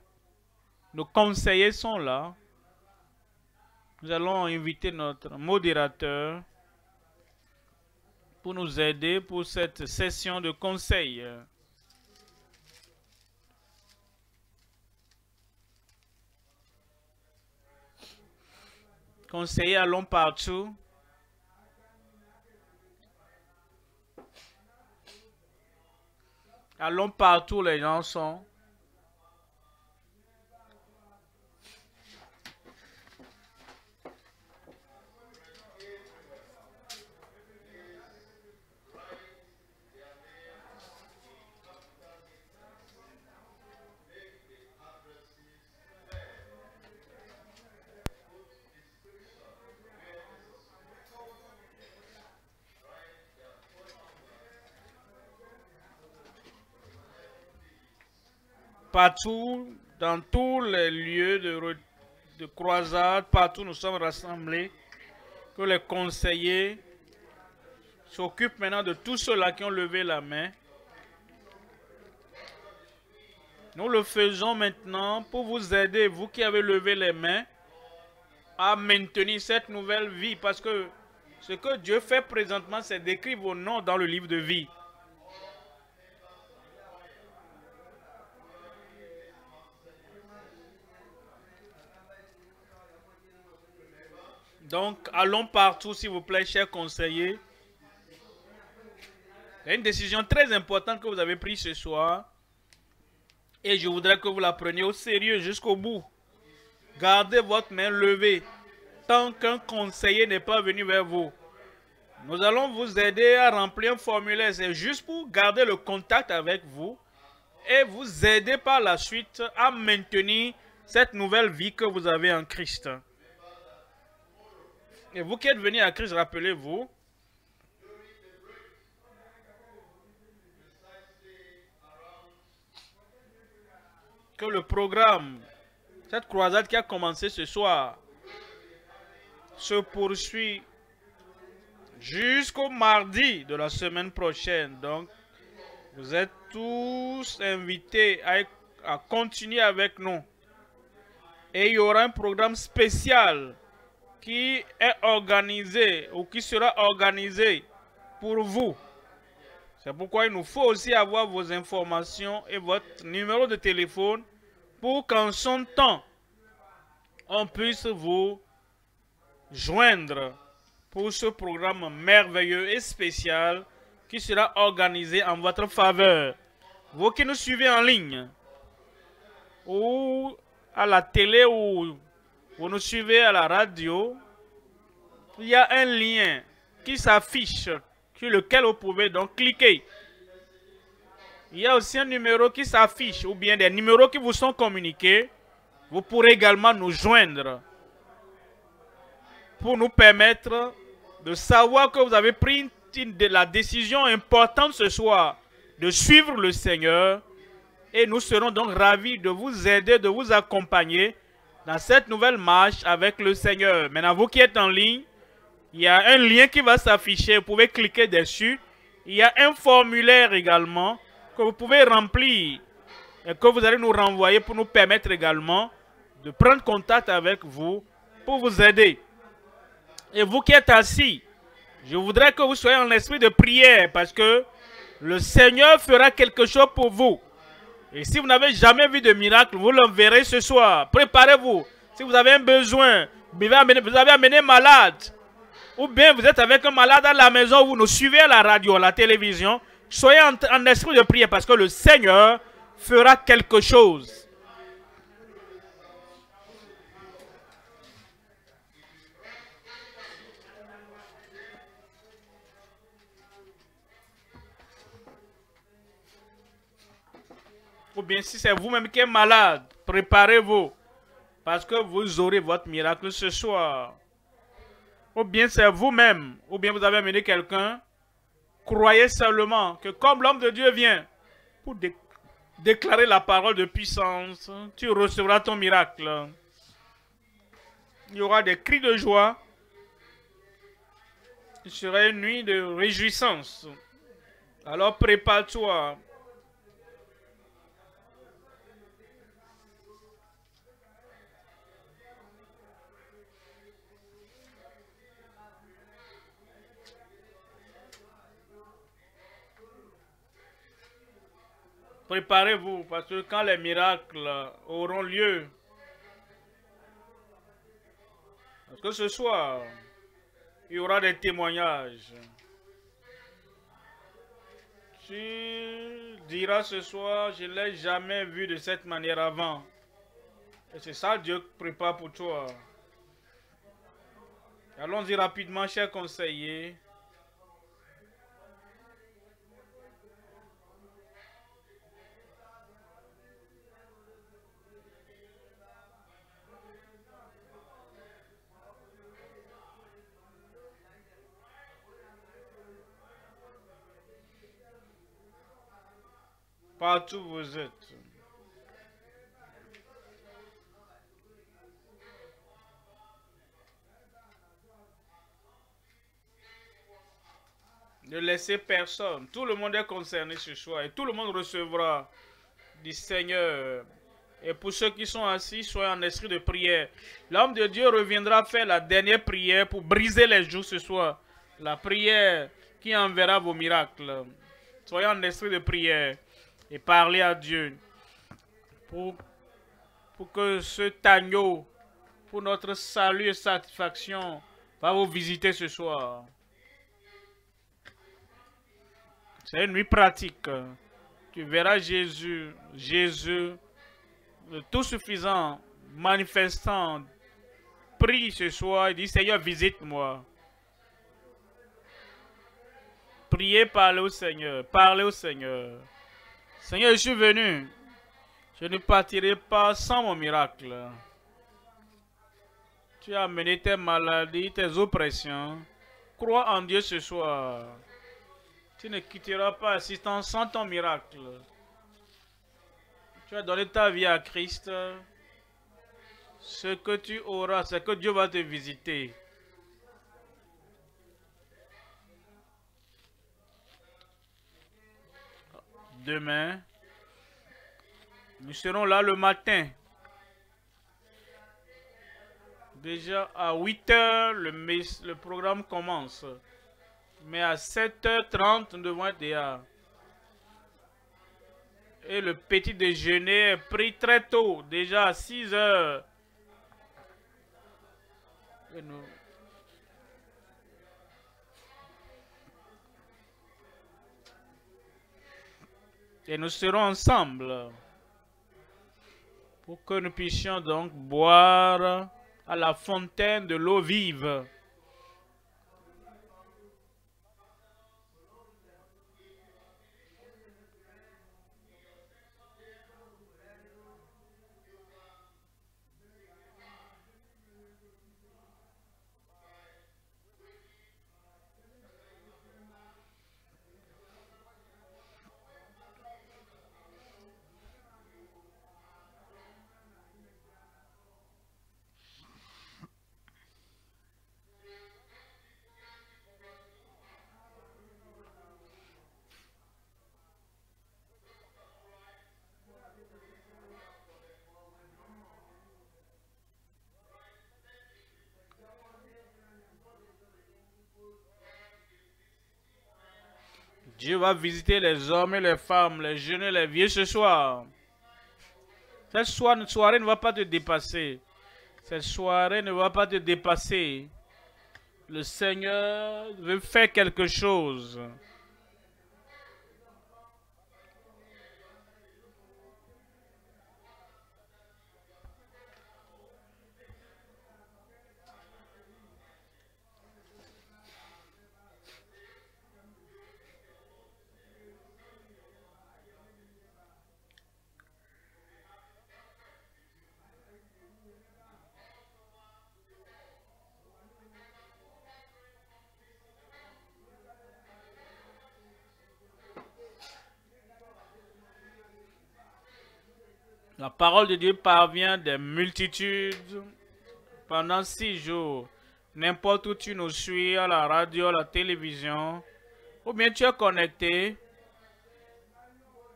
Nos conseillers sont là. Nous allons inviter notre modérateur pour nous aider pour cette session de conseil. Conseillers, allons partout. Allons partout, les gens sont. Partout, dans tous les lieux de croisade, partout nous sommes rassemblés, que les conseillers s'occupent maintenant de tous ceux-là qui ont levé la main. Nous le faisons maintenant pour vous aider, vous qui avez levé les mains, à maintenir cette nouvelle vie, parce que ce que Dieu fait présentement, c'est d'écrire vos noms dans le livre de vie. Donc, allons partout, s'il vous plaît, chers conseillers. Il y a une décision très importante que vous avez prise ce soir. Et je voudrais que vous la preniez au sérieux jusqu'au bout. Gardez votre main levée tant qu'un conseiller n'est pas venu vers vous. Nous allons vous aider à remplir un formulaire. C'est juste pour garder le contact avec vous et vous aider par la suite à maintenir cette nouvelle vie que vous avez en Christ. Et vous qui êtes venus à Christ, rappelez-vous que le programme, cette croisade qui a commencé ce soir, se poursuit jusqu'au mardi de la semaine prochaine. Donc, vous êtes tous invités à continuer avec nous. Et il y aura un programme spécial qui est organisé ou qui sera organisé pour vous. C'est pourquoi il nous faut aussi avoir vos informations et votre numéro de téléphone pour qu'en son temps, on puisse vous joindre pour ce programme merveilleux et spécial qui sera organisé en votre faveur. Vous qui nous suivez en ligne ou à la télé ou vous nous suivez à la radio, il y a un lien qui s'affiche sur lequel vous pouvez donc cliquer. Il y a aussi un numéro qui s'affiche ou bien des numéros qui vous sont communiqués. Vous pourrez également nous joindre pour nous permettre de savoir que vous avez pris la décision importante ce soir de suivre le Seigneur. Et nous serons donc ravis de vous aider, de vous accompagner dans cette nouvelle marche avec le Seigneur. Maintenant, vous qui êtes en ligne, il y a un lien qui va s'afficher. Vous pouvez cliquer dessus. Il y a un formulaire également que vous pouvez remplir et que vous allez nous renvoyer pour nous permettre également de prendre contact avec vous pour vous aider. Et vous qui êtes assis, je voudrais que vous soyez en esprit de prière parce que le Seigneur fera quelque chose pour vous. Et si vous n'avez jamais vu de miracle, vous le verrez ce soir. Préparez-vous. Si vous avez un besoin, vous avez amené malade, ou bien vous êtes avec un malade à la maison, vous nous suivez à la radio, à la télévision, soyez en esprit de prière parce que le Seigneur fera quelque chose. Ou bien si c'est vous-même qui êtes malade, préparez-vous. Parce que vous aurez votre miracle ce soir. Ou bien c'est vous-même. Ou bien vous avez amené quelqu'un. Croyez seulement que comme l'homme de Dieu vient pour déclarer la parole de puissance, tu recevras ton miracle. Il y aura des cris de joie. Ce sera une nuit de réjouissance. Alors prépare-toi. Préparez-vous parce que quand les miracles auront lieu, parce que ce soir, il y aura des témoignages. Tu diras ce soir, je ne l'ai jamais vu de cette manière avant. Et c'est ça que Dieu prépare pour toi. Allons-y rapidement, chers conseillers. Partout où vous êtes. Ne laissez personne. Tout le monde est concerné ce soir et tout le monde recevra du Seigneur. Et pour ceux qui sont assis, soyez en esprit de prière. L'homme de Dieu reviendra faire la dernière prière pour briser les jours ce soir. La prière qui enverra vos miracles. Soyez en esprit de prière et parlez à Dieu pour que cet agneau, pour notre salut et satisfaction, va vous visiter ce soir. C'est une nuit pratique. Tu verras Jésus, le tout suffisant, manifestant, prie ce soir et dit Seigneur, visite-moi. Priez, parlez au Seigneur, parlez au Seigneur. Seigneur, je suis venu. Je ne partirai pas sans mon miracle. Tu as amené tes maladies, tes oppressions. Crois en Dieu ce soir. Tu ne quitteras pas assistance sans ton miracle. Tu as donné ta vie à Christ. Ce que tu auras, c'est que Dieu va te visiter. Demain, nous serons là le matin. Déjà à 8 h, le programme commence. Mais à 7h30, nous devons être déjà. Et le petit déjeuner est pris très tôt, déjà à 6 h. Et nous serons ensemble pour que nous puissions donc boire à la fontaine de l'eau vive. Dieu va visiter les hommes et les femmes, les jeunes et les vieux ce soir. Cette soirée ne va pas te dépasser. Cette soirée ne va pas te dépasser. Le Seigneur veut faire quelque chose. La parole de Dieu parvient des multitudes pendant 6 jours. N'importe où tu nous suis, à la radio, à la télévision, ou bien tu es connecté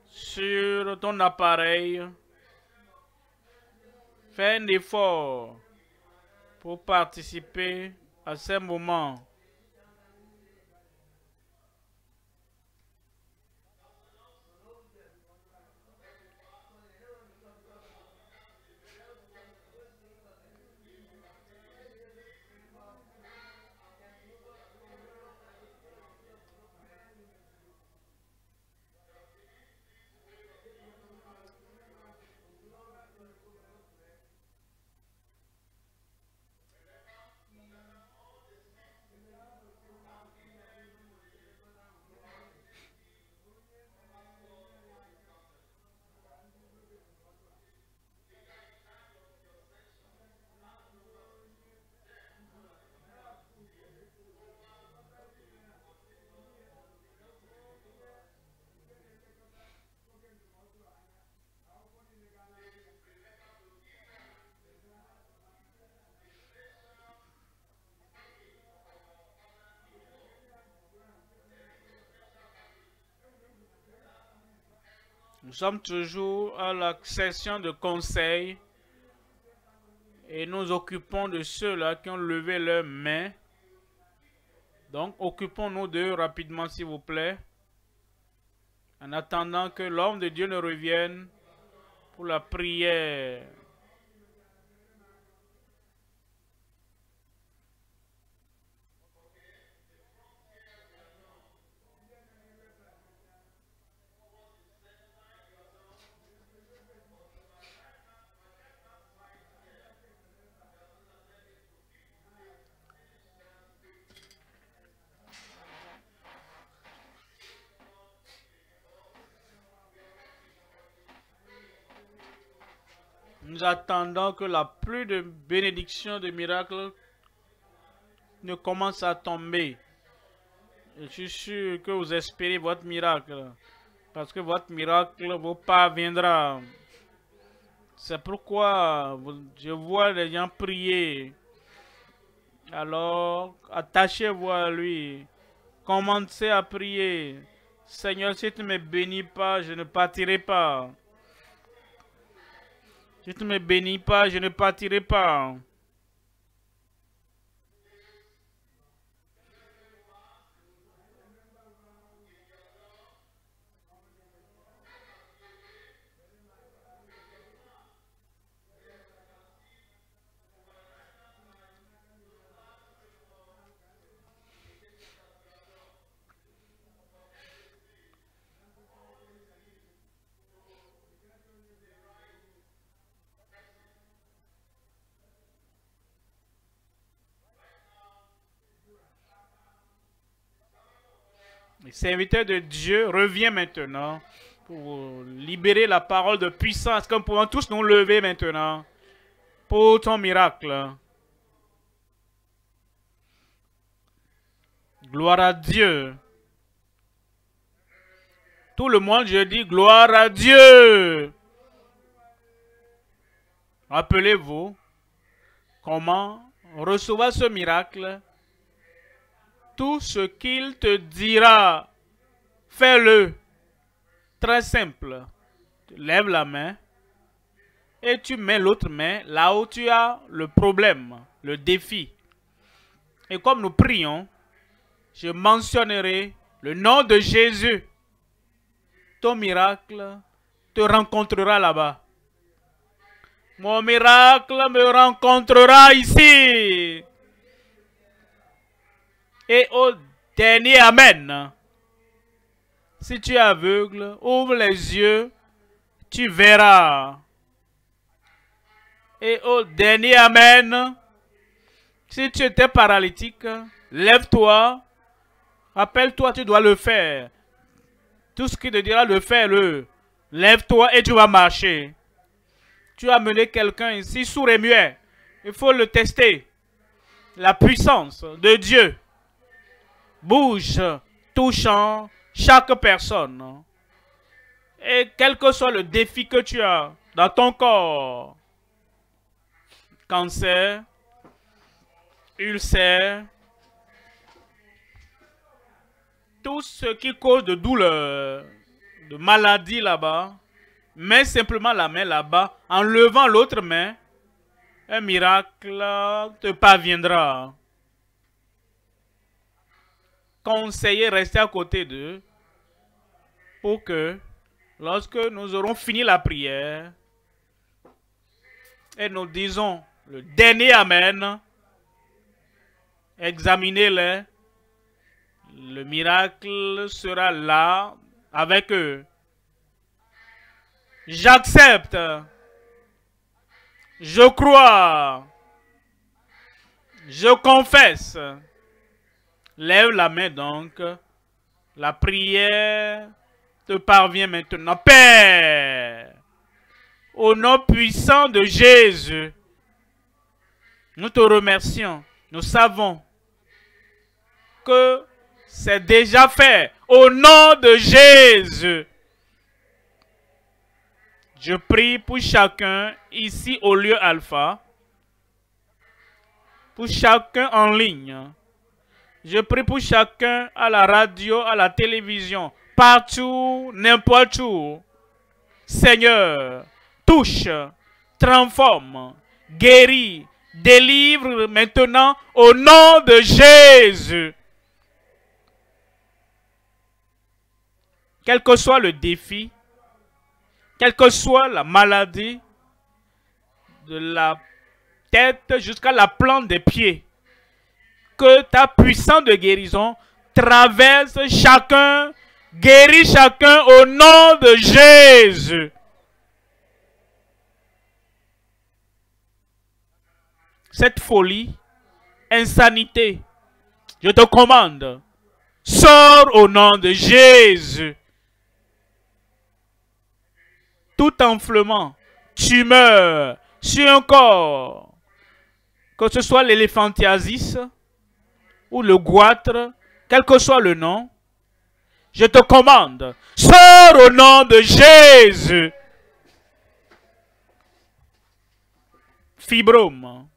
sur ton appareil. Fais un effort pour participer à ces moments. Nous sommes toujours à la session de conseil et nous occupons de ceux-là qui ont levé leurs mains. Donc, occupons-nous d'eux rapidement, s'il vous plaît, en attendant que l'homme de Dieu ne revienne pour la prière. Nous attendons que la pluie de bénédictions, de miracles ne commence à tomber. Je suis sûr que vous espérez votre miracle, parce que votre miracle vous parviendra. C'est pourquoi je vois les gens prier. Alors, attachez-vous à lui. Commencez à prier. Seigneur, si tu ne me bénis pas, je ne partirai pas. Si tu ne me bénis pas, je ne partirai pas. Le serviteur de Dieu revient maintenant pour libérer la parole de puissance, comme pouvons tous nous lever maintenant pour ton miracle. Gloire à Dieu. Tout le monde, je dis gloire à Dieu. Rappelez-vous comment recevoir ce miracle. Tout ce qu'il te dira, fais-le. Très simple. Tu lèves la main et tu mets l'autre main là où tu as le problème, le défi. Et comme nous prions, je mentionnerai le nom de Jésus. Ton miracle te rencontrera là-bas. Mon miracle me rencontrera ici. Et au dernier Amen. Si tu es aveugle, ouvre les yeux, tu verras. Et au dernier Amen. Si tu étais paralytique, lève-toi. Rappelle-toi, tu dois le faire. Tout ce qui te dira de faire-le. Lève-toi et tu vas marcher. Tu as amené quelqu'un ici sourd et muet. Il faut le tester. La puissance de Dieu bouge, touchant chaque personne. Et quel que soit le défi que tu as, dans ton corps. Cancer, ulcère, tout ce qui cause de douleur, de maladie là-bas, mets simplement la main là-bas, en levant l'autre main, un miracle te parviendra. Conseillez, restez à côté d'eux pour que, lorsque nous aurons fini la prière, et nous disons le dernier Amen, examinez-les, le miracle sera là avec eux. J'accepte. Je crois. Je confesse. Lève la main donc. La prière te parvient maintenant. Père, au nom puissant de Jésus, nous te remercions. Nous savons que c'est déjà fait. Au nom de Jésus. Je prie pour chacun ici au lieu Alpha, pour chacun en ligne. Je prie pour chacun à la radio, à la télévision, partout, n'importe où. Seigneur, touche, transforme, guéris, délivre maintenant au nom de Jésus. Quel que soit le défi, quelle que soit la maladie, de la tête jusqu'à la plante des pieds, que ta puissance de guérison traverse chacun, guérit chacun au nom de Jésus. Cette folie, insanité, je te commande, sors au nom de Jésus. Tout enflement, tumeur sur un corps, que ce soit l'éléphantiasis ou le goitre, quel que soit le nom, je te commande, sors au nom de Jésus. Fibrome,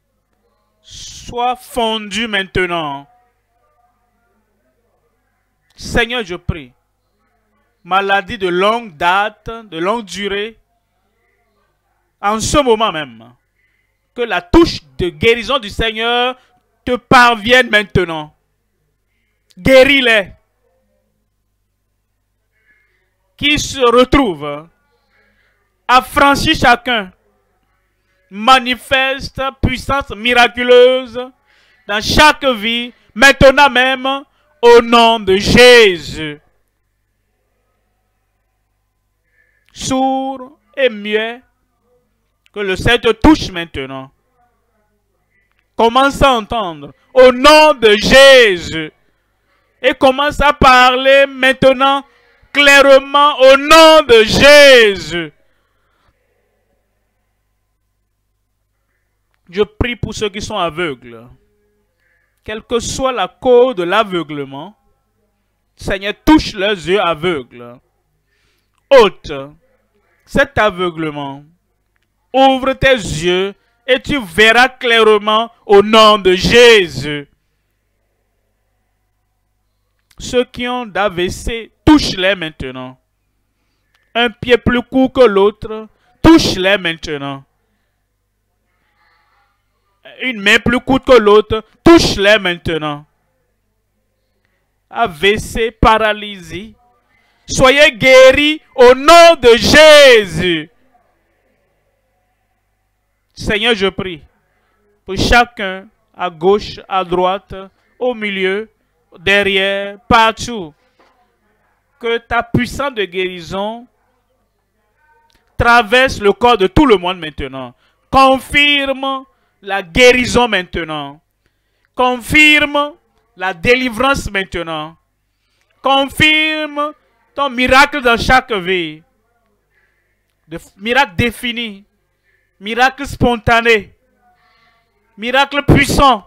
sois fondu maintenant. Seigneur, je prie. Maladie de longue date, de longue durée, en ce moment même, que la touche de guérison du Seigneur te parvienne maintenant. Guéris-les. Qui se retrouvent, affranchis chacun, manifeste puissance miraculeuse dans chaque vie, maintenant même, au nom de Jésus. Sourd et muet, que le Seigneur te touche maintenant. Commence à entendre au nom de Jésus et commence à parler maintenant clairement au nom de Jésus. Je prie pour ceux qui sont aveugles. Quelle que soit la cause de l'aveuglement, Seigneur, touche leurs yeux aveugles. Ôte cet aveuglement. Ouvre tes yeux et tu verras clairement au nom de Jésus. Ceux qui ont d'AVC, touche-les maintenant. Un pied plus court que l'autre, touche-les maintenant. Une main plus courte que l'autre, touche-les maintenant. AVC, paralysie. Soyez guéris au nom de Jésus. Seigneur, je prie pour chacun, à gauche, à droite, au milieu, derrière, partout, que ta puissance de guérison traverse le corps de tout le monde maintenant. Confirme la guérison maintenant. Confirme la délivrance maintenant. Confirme ton miracle dans chaque vie. Miracle défini. Miracle spontané. Miracle puissant.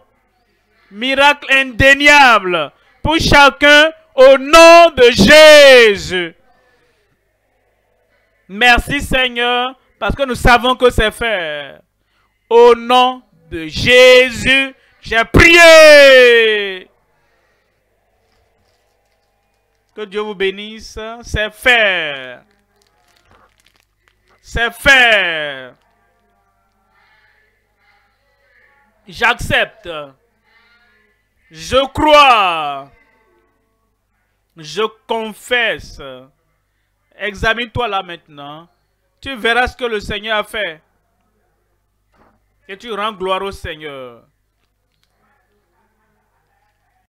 Miracle indéniable. Pour chacun au nom de Jésus. Merci Seigneur Parce que nous savons que c'est fait. Au nom de Jésus, j'ai prié. Que Dieu vous bénisse. C'est fait. C'est fait. J'accepte. Je crois. Je confesse. Examine-toi là maintenant. Tu verras ce que le Seigneur a fait. Et tu rends gloire au Seigneur.